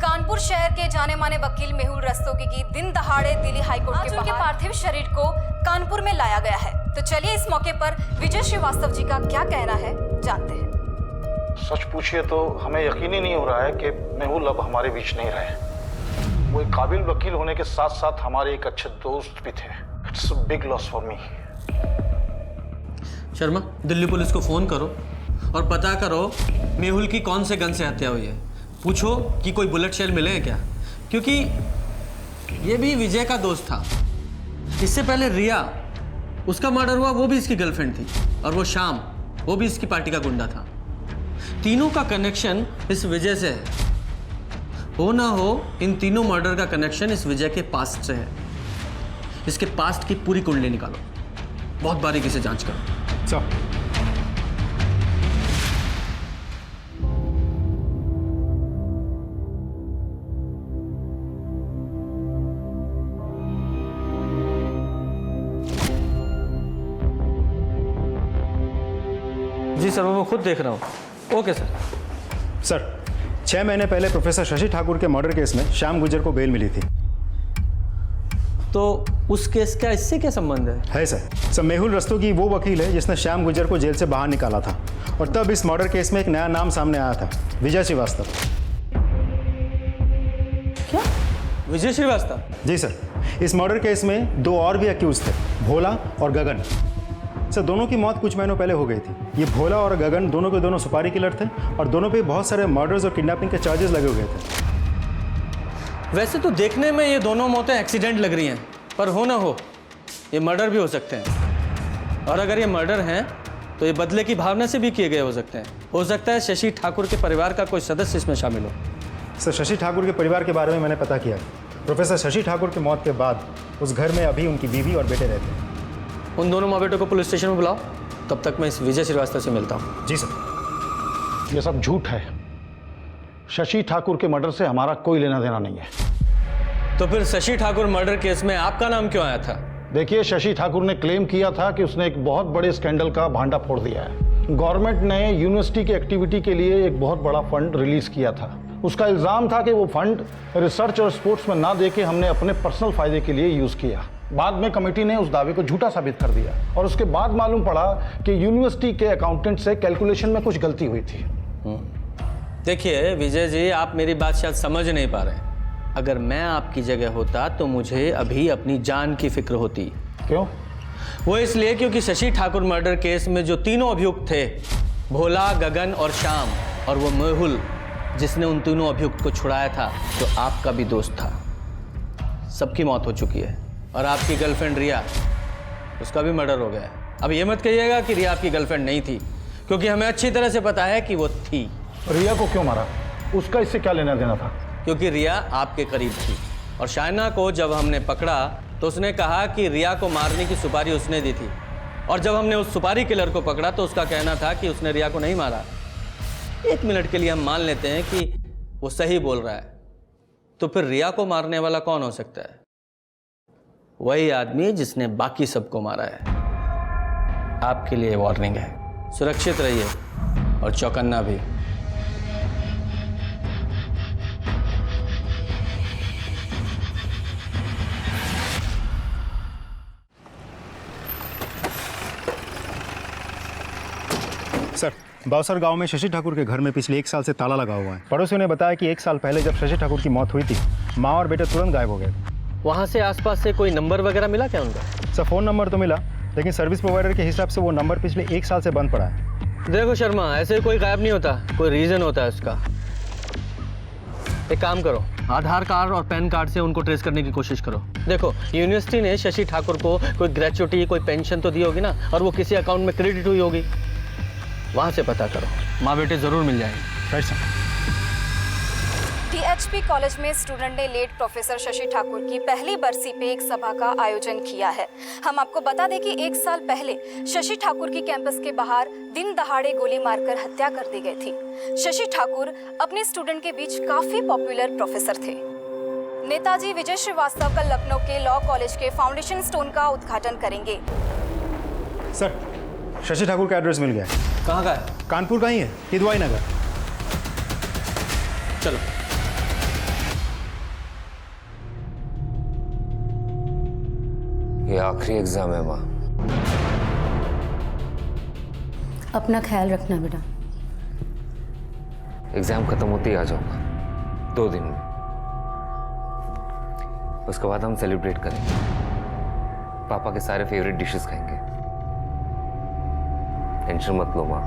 [SPEAKER 13] कानपुर शहर के जाने माने वकील मेहुल रस्तोगी की दिन दहाड़े दिल्ली हाईकोर्ट के बाहर पार्थिव शरीर को कानपुर में लाया गया है। तो चलिए इस मौके पर विजय श्रीवास्तव जी का क्या कहना है जानते हैं।
[SPEAKER 2] सच पूछिए तो हमें यकीन ही नहीं हो रहा है कि मेहुल अब हमारे बीच नहीं रहे। वो एक काबिल वकील होने के साथ साथ हमारे एक अच्छे दोस्त भी थे। It's a big loss for me.
[SPEAKER 6] Sharma, Delhi police को फोन करो और पता करो मेहुल की कौन से गन से हत्या हुई है। पूछो कि कोई बुलेट शेल मिले हैं क्या, क्योंकि ये भी विजय का दोस्त था। इससे पहले रिया, उसका मर्डर हुआ, वो भी इसकी गर्लफ्रेंड थी, और वो शाम, वो भी इसकी पार्टी का गुंडा था। तीनों का कनेक्शन इस विजय से है। हो ना हो, इन तीनों मर्डर का कनेक्शन इस विजय के पास्ट से है। इसके पास्ट की पूरी कुंडली निकालो, बहुत बारीकी से जांच करो।
[SPEAKER 14] चलो।
[SPEAKER 6] जी सर, वो मैं खुद देख रहा हूँ। Okay sir.
[SPEAKER 14] सर, 6 महीने पहले प्रोफेसर शशि ठाकुर के मर्डर केस में श्याम गुर्जर को बेल मिली थी।
[SPEAKER 6] तो उस केस का इससे क्या संबंध है?
[SPEAKER 14] है सर, मेहुल रस्तोगी वो वकील है जिसने श्याम गुर्जर को जेल से बाहर निकाला था, और तब इस मर्डर केस में एक नया नाम सामने आया था, विजय श्रीवास्तव।
[SPEAKER 6] क्या? विजय श्रीवास्तव?
[SPEAKER 14] जी सर, इस मर्डर केस में 2 और भी अक्यूज थे, भोला और गगन। सर, दोनों की मौत कुछ महीनों पहले हो गई थी। ये भोला और गगन दोनों के दोनों सुपारी किलर थे, और दोनों पे बहुत सारे मर्डर्स और किडनैपिंग के चार्जेस लगे हुए थे।
[SPEAKER 6] वैसे तो देखने में ये दोनों मौतें एक्सीडेंट लग रही हैं, पर हो ना हो ये मर्डर भी हो सकते हैं। और अगर ये मर्डर हैं तो ये बदले की भावना से भी किए गए हो सकते हैं। हो सकता है शशि ठाकुर के परिवार का कोई सदस्य इसमें शामिल हो।
[SPEAKER 14] सर, शशि ठाकुर के परिवार के बारे में मैंने पता किया। प्रोफेसर शशि ठाकुर की मौत के बाद उस घर में अभी उनकी बीवी और बेटे रहते हैं।
[SPEAKER 6] उन दोनों माँ बेटों को पुलिस स्टेशन में बुलाओ, तब तक मैं इस विजय श्रीवास्तव से मिलता हूँ।
[SPEAKER 14] जी सर।
[SPEAKER 2] ये सब झूठ है। शशि ठाकुर के मर्डर से हमारा कोई लेना देना नहीं है।
[SPEAKER 6] तो फिर शशि ठाकुर मर्डर केस में आपका नाम क्यों आया था?
[SPEAKER 2] देखिए, शशि ठाकुर ने क्लेम किया था कि उसने एक बहुत बड़े स्कैंडल का भांडा फोड़ दिया है। गवर्नमेंट ने यूनिवर्सिटी की एक्टिविटी के लिए एक बहुत बड़ा फंड रिलीज किया था। उसका इल्जाम था कि वो फंड रिसर्च और स्पोर्ट्स में ना देके हमने अपने पर्सनल फायदे के लिए यूज किया। बाद में कमेटी ने उस दावे को झूठा साबित कर दिया, और उसके बाद मालूम पड़ा कि यूनिवर्सिटी के अकाउंटेंट से कैलकुलेशन में कुछ गलती हुई थी।
[SPEAKER 6] देखिए विजय जी, आप मेरी बात शायद समझ नहीं पा रहे हैं। अगर मैं आपकी जगह होता तो मुझे अभी अपनी जान की फिक्र होती।
[SPEAKER 2] क्यों?
[SPEAKER 6] वो इसलिए क्योंकि शशि ठाकुर मर्डर केस में जो तीनों अभियुक्त थे, भोला, गगन और श्याम, और वो मेहुल जिसने उन तीनों अभियुक्त को छुड़ाया था, जो आपका भी दोस्त था, सबकी मौत हो चुकी है। और आपकी गर्लफ्रेंड रिया, उसका भी मर्डर हो गया है। अब ये मत कहिएगा कि रिया आपकी गर्लफ्रेंड नहीं थी, क्योंकि हमें अच्छी तरह से पता है कि वो थी।
[SPEAKER 2] रिया को क्यों मारा? उसका इससे क्या लेना देना था?
[SPEAKER 6] क्योंकि रिया आपके करीब थी, और शाइना को जब हमने पकड़ा तो उसने कहा कि रिया को मारने की सुपारी उसने दी थी, और जब हमने उस सुपारी किलर को पकड़ा तो उसका कहना था कि उसने रिया को नहीं मारा। 1 मिनट के लिए हम मान लेते हैं कि वो सही बोल रहा है, तो फिर रिया को मारने वाला कौन हो सकता है? वही आदमी जिसने बाकी सबको मारा है। आपके लिए वार्निंग है, सुरक्षित रहिए और चौकन्ना भी।
[SPEAKER 14] सर, बावसर गांव में शशि ठाकुर के घर में पिछले 1 साल से ताला लगा हुआ है। पड़ोसियों ने बताया कि 1 साल पहले जब शशि ठाकुर की मौत हुई थी, माँ और बेटे तुरंत गायब हो गए।
[SPEAKER 6] वहाँ से आसपास से कोई नंबर वगैरह मिला क्या उनका?
[SPEAKER 14] सर, फ़ोन नंबर तो मिला, लेकिन सर्विस प्रोवाइडर के हिसाब से वो नंबर पिछले 1 साल से बंद पड़ा है।
[SPEAKER 6] देखो शर्मा, ऐसे कोई गायब नहीं होता, कोई रीज़न होता है उसका। एक काम करो, आधार कार्ड और पैन कार्ड से उनको ट्रेस करने की कोशिश करो। देखो, यूनिवर्सिटी ने शशि ठाकुर को कोई ग्रेचुइटी, कोई पेंशन तो दी होगी ना, और वो किसी अकाउंट में क्रेडिट हुई होगी, वहाँ से पता करो। माँ बेटे ज़रूर मिल जाएंगे।
[SPEAKER 14] Right sir.
[SPEAKER 13] टीएचपी कॉलेज में स्टूडेंट ने लेट प्रोफेसर शशि ठाकुर की पहली बरसी पे एक सभा का आयोजन किया है। हम आपको बता दें कि 1 साल पहले शशि ठाकुर की कैंपस के बाहर दिन दहाड़े गोली मारकर हत्या कर दी गई थी। शशि ठाकुर अपने स्टूडेंट के बीच काफी पॉपुलर प्रोफेसर थे। नेताजी विजय श्रीवास्तव कल लखनऊ के लॉ कॉलेज के फाउंडेशन स्टोन का उद्घाटन करेंगे।
[SPEAKER 14] सर, शशि ठाकुर का एड्रेस मिल गया है।
[SPEAKER 6] कहाँ का है?
[SPEAKER 14] कानपुर का ही है, हिदवाई नगर।
[SPEAKER 6] चलो।
[SPEAKER 9] ये आखिरी एग्जाम है माँ।
[SPEAKER 8] अपना ख्याल रखना बेटा।
[SPEAKER 9] एग्जाम खत्म होते ही आ जाऊंगा, 2 दिन में। उसके बाद हम सेलिब्रेट करेंगे, पापा के सारे फेवरेट डिशेस खाएंगे। टेंशन मत लो माँ,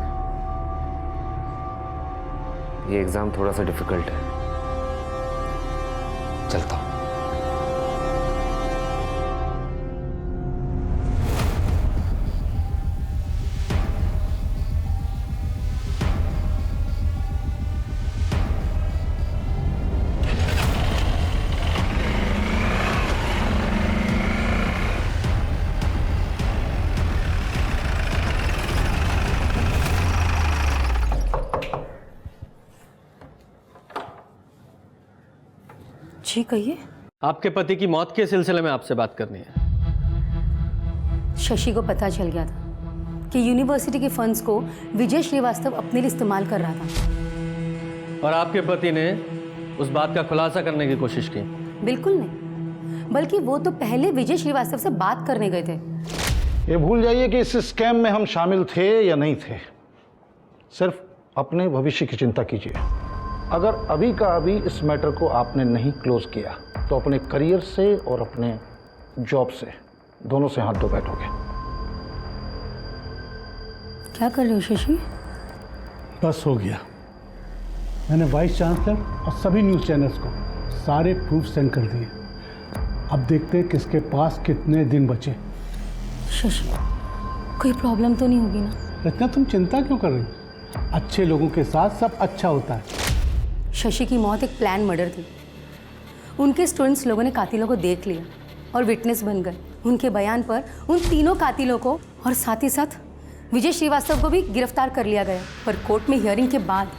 [SPEAKER 9] ये एग्जाम थोड़ा सा डिफिकल्ट है। चलता हूँ।
[SPEAKER 8] जी कहिए।
[SPEAKER 6] आपके पति की मौत के सिलसिले में आपसे बात करनी है।
[SPEAKER 8] शशि को पता चल गया था कि यूनिवर्सिटी के फंड्स को विजय श्रीवास्तव अपने लिए इस्तेमाल कर रहा था,
[SPEAKER 6] और आपके पति ने उस बात का खुलासा करने की कोशिश की?
[SPEAKER 8] बिल्कुल नहीं, बल्कि वो तो पहले विजय श्रीवास्तव से बात करने गए थे।
[SPEAKER 2] ये भूल जाइए कि इस स्कैम में हम शामिल थे या नहीं थे। सिर्फ अपने भविष्य की चिंता कीजिए। अगर अभी का अभी इस मैटर को आपने नहीं क्लोज किया तो अपने करियर से और अपने जॉब से, दोनों से हाथ धो बैठोगे।
[SPEAKER 8] क्या कर रहे हो शशि?
[SPEAKER 10] बस हो गया। मैंने वाइस चांसलर और सभी न्यूज़ चैनल्स को सारे प्रूफ सेंड कर दिए। अब देखते हैं किसके पास कितने दिन बचे।
[SPEAKER 8] शशि, कोई प्रॉब्लम तो नहीं होगी ना?
[SPEAKER 10] रत्ना, तुम चिंता क्यों कर रही हो? अच्छे लोगों के साथ सब अच्छा होता है।
[SPEAKER 8] शशि की मौत एक प्लान मर्डर थी। उनके स्टूडेंट्स लोगों ने कातिलों को देख लिया और विटनेस बन गए। उनके बयान पर उन तीनों कातिलों को और साथ ही साथ विजय श्रीवास्तव को भी गिरफ्तार कर लिया गया। पर कोर्ट में हियरिंग के बाद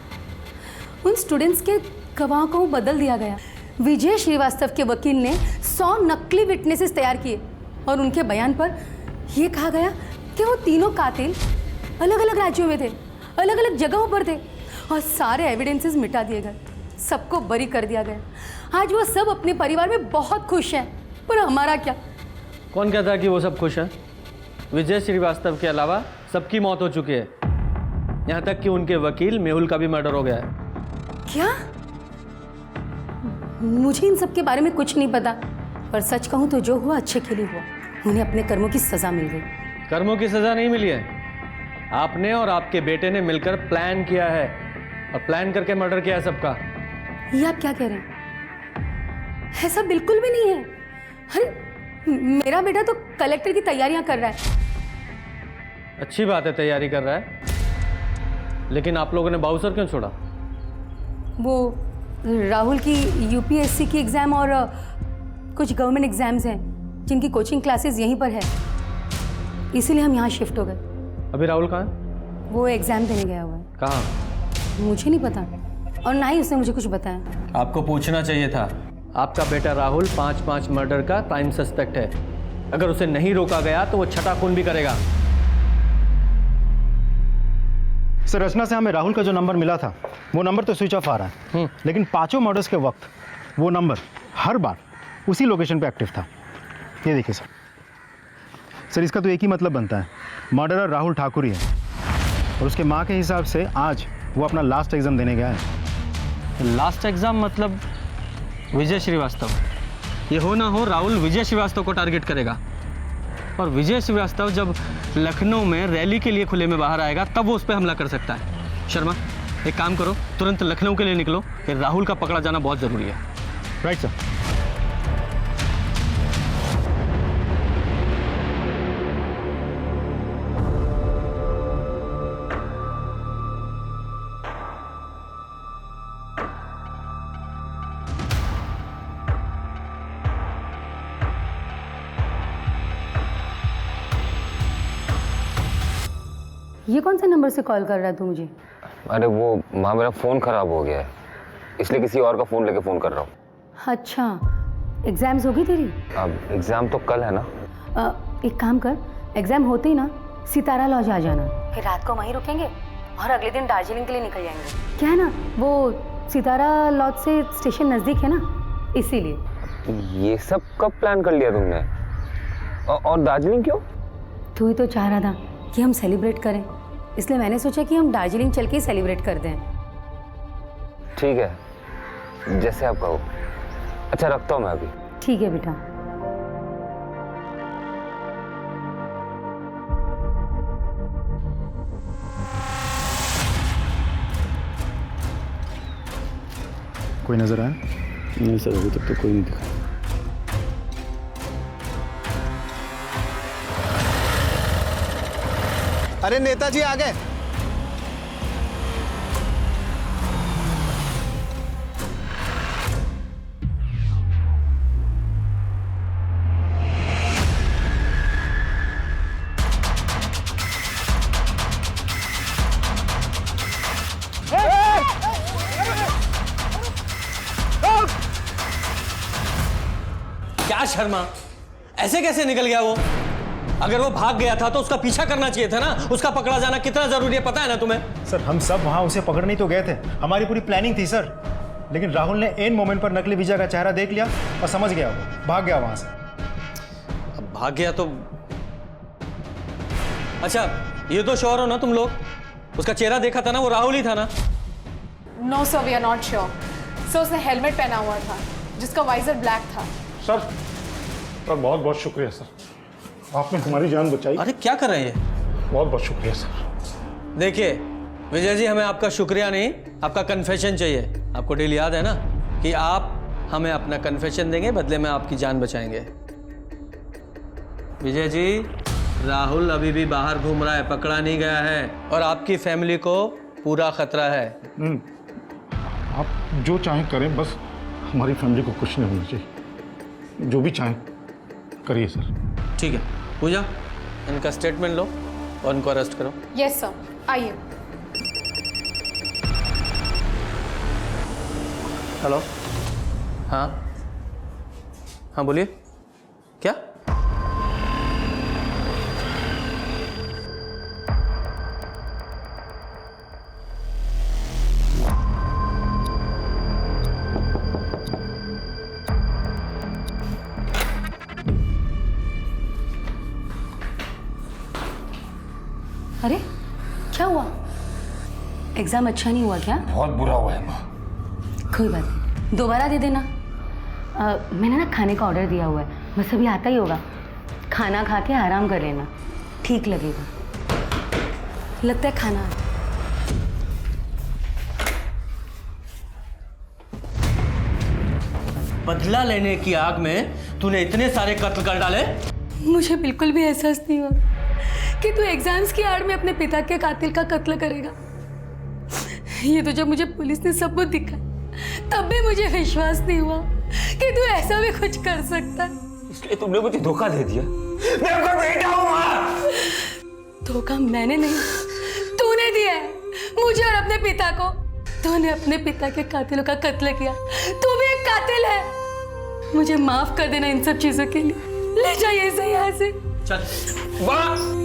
[SPEAKER 8] उन स्टूडेंट्स के गवाह को बदल दिया गया। विजय श्रीवास्तव के वकील ने 100 नकली विटनेसेस तैयार किए और उनके बयान पर यह कहा गया कि वो तीनों कातिल अलग अलग राज्यों में थे, अलग अलग जगहों पर थे, और सारे एविडेंसेस मिटा दिए गए, सबको बरी कर दिया गया। आज वो सब अपने परिवार में बहुत खुश हैं, पर हमारा क्या?
[SPEAKER 6] कौन कहता है कि वो सब खुश हैं? विजय श्रीवास्तव के अलावा सबकी मौत हो चुकी है, यहाँ तक कि उनके वकील मेहुल का भी मर्डर हो गया है।
[SPEAKER 8] क्या? मुझे इन सब के बारे में कुछ नहीं पता, पर सच कहूँ तो जो हुआ अच्छे के लिए हुआ। उन्हें अपने कर्मों की सजा मिल गई।
[SPEAKER 6] कर्मों की सजा नहीं मिली है, आपने और आपके बेटे ने मिलकर प्लान किया है और प्लान करके मर्डर किया है सबका।
[SPEAKER 8] ये आप क्या कह रहे हैं? ऐसा बिल्कुल भी नहीं है। अरे मेरा बेटा तो कलेक्टर की तैयारियां कर रहा है।
[SPEAKER 6] अच्छी बात है, तैयारी कर रहा है, लेकिन आप लोगों ने बाउसर क्यों छोड़ा?
[SPEAKER 8] वो राहुल की यूपीएससी की एग्ज़ाम और कुछ गवर्नमेंट एग्जाम्स हैं जिनकी कोचिंग क्लासेस यहीं पर है, इसीलिए हम यहाँ शिफ्ट हो गए।
[SPEAKER 6] अभी राहुल कहाँ है?
[SPEAKER 8] वो एग्ज़ाम देने गया हुआ है।
[SPEAKER 6] कहाँ?
[SPEAKER 8] मुझे नहीं पता और ना ही उसने मुझे कुछ बताया।
[SPEAKER 6] आपको पूछना चाहिए था। आपका बेटा राहुल 5 मर्डर का प्राइम सस्पेक्ट है। अगर उसे नहीं रोका गया तो वो छठा खून भी करेगा।
[SPEAKER 14] सर, रचना से हमें राहुल का जो नंबर मिला था वो नंबर तो स्विच ऑफ आ रहा है, लेकिन 5 मर्डर्स के वक्त वो नंबर हर बार उसी लोकेशन पे एक्टिव था। ये देखिए सर, इसका तो एक ही मतलब बनता है, मर्डरर राहुल ठाकुर ही है। और उसके माँ के हिसाब से आज वो अपना लास्ट एग्ज़ाम देने गया है।
[SPEAKER 6] लास्ट एग्जाम मतलब विजय श्रीवास्तव। ये हो ना हो राहुल विजय श्रीवास्तव को टारगेट करेगा, और विजय श्रीवास्तव जब लखनऊ में रैली के लिए खुले में बाहर आएगा तब वो उस पर हमला कर सकता है। शर्मा, एक काम करो, तुरंत लखनऊ के लिए निकलो, फिर राहुल का पकड़ा जाना बहुत ज़रूरी है।
[SPEAKER 14] Right sir.
[SPEAKER 8] ये कौन से नंबर से कॉल कर रहा है तू मुझे?
[SPEAKER 9] अरे वो माँ, मेरा फ़ोन ख़राब हो गया है, इसलिए किसी और का फ़ोन लेके फ़ोन कर रहा हूँ।
[SPEAKER 8] अच्छा, एग्ज़ाम्स होगी तेरी?
[SPEAKER 9] अब एग्ज़ाम तो कल है ना।
[SPEAKER 8] एक काम कर, एग्ज़ाम होते ही ना सितारा लॉज आ जाना, फिर रात को वहीं रुकेंगे और अगले दिन दार्जिलिंग के लिए निकल जाएंगे। क्या है ना, वो सितारा लॉज से स्टेशन नज़दीक है ना, इसीलिए।
[SPEAKER 9] ये सब कब प्लान कर लिया तुमने? और दार्जिलिंग क्यों?
[SPEAKER 8] तू ही तो चाह रहा था कि हम सेलिब्रेट करें, इसलिए मैंने सोचा कि हम दार्जिलिंग चल के सेलिब्रेट कर दें।
[SPEAKER 9] ठीक है, जैसे आप कहो। अच्छा, रखता हूँ मैं अभी।
[SPEAKER 8] ठीक है बेटा।
[SPEAKER 14] कोई नजर आया?
[SPEAKER 2] नहीं सर, अभी तक तो कोई नहीं दिखा।
[SPEAKER 12] अरे नेताजी आ गए।
[SPEAKER 6] क्या शर्मा, ऐसे कैसे निकल गया वो? अगर वो भाग गया था तो उसका पीछा करना चाहिए था ना। उसका पकड़ा जाना कितना जरूरी है पता है ना तुम्हें?
[SPEAKER 14] सर, हम सब वहाँ उसे पकड़ने ही तो गए थे, हमारी पूरी प्लानिंग थी सर, लेकिन राहुल ने एन मोमेंट पर नकली विजय का चेहरा देख लिया और समझ गया, वो भाग गया वहाँ से।
[SPEAKER 6] अब भाग गया तो अच्छा, ये तो श्योर हो ना तुम लोग? उसका चेहरा देखा था ना, वो राहुल ही था ना?
[SPEAKER 3] No sir, we are not sure. Sir, उसने हेलमेट पहना हुआ था जिसका वाइजर ब्लैक था।
[SPEAKER 2] सर बहुत बहुत शुक्रिया सर, आपने हमारी जान बचाई।
[SPEAKER 6] अरे क्या कर रहे हैं?
[SPEAKER 2] बहुत बहुत शुक्रिया सर।
[SPEAKER 6] देखिए विजय जी, हमें आपका शुक्रिया नहीं, आपका कन्फेशन चाहिए। आपको डील याद है ना कि आप हमें अपना कन्फेशन देंगे, बदले में आपकी जान बचाएंगे। विजय जी, राहुल अभी भी बाहर घूम रहा है, पकड़ा नहीं गया है, और आपकी फैमिली को पूरा खतरा है।
[SPEAKER 2] आप जो चाहें करें, बस हमारी फैमिली को कुछ नहीं होना चाहिए। जो भी चाहें करिए सर।
[SPEAKER 6] ठीक है पूजा, इनका स्टेटमेंट लो और इनको अरेस्ट करो।
[SPEAKER 3] यस सर, आइए।
[SPEAKER 6] हेलो, हाँ हाँ बोलिए। क्या?
[SPEAKER 8] अरे क्या हुआ? एग्जाम अच्छा नहीं हुआ क्या?
[SPEAKER 2] बहुत बुरा हुआ है माँ।
[SPEAKER 8] कोई बात नहीं, दोबारा दे देना। मैंने ना खाने का ऑर्डर दिया हुआ है, बस अभी आता ही होगा। खाना खा के आराम कर लेना, ठीक लगेगा। लगता है खाना।
[SPEAKER 6] बदला लेने की आग में तूने इतने सारे कत्ल कर डाले?
[SPEAKER 8] मुझे बिल्कुल भी एहसास नहीं हुआ कि तू एग्जाम्स की आड़ में अपने पिता के कातिल का कत्ल करेगा। ये तो जब मुझे पुलिस ने सबूत दिखा तब भी मुझे विश्वास नहीं हुआ कि तू ऐसा भी कुछ कर सकता है।
[SPEAKER 9] इसलिए तुमने मुझे धोखा दे दिया। मैं आपका बेटा हूँ माँ।
[SPEAKER 8] धोखा मैंने नहीं, तूने दिया है मुझे और अपने पिता को। तूने अपने पिता के कातिलों का कत्ल किया, तू भी एक कातिल है। मुझे माफ कर देना इन सब चीजों के लिए। ले जाइए इसे यहाँ से।
[SPEAKER 6] चल। वाह!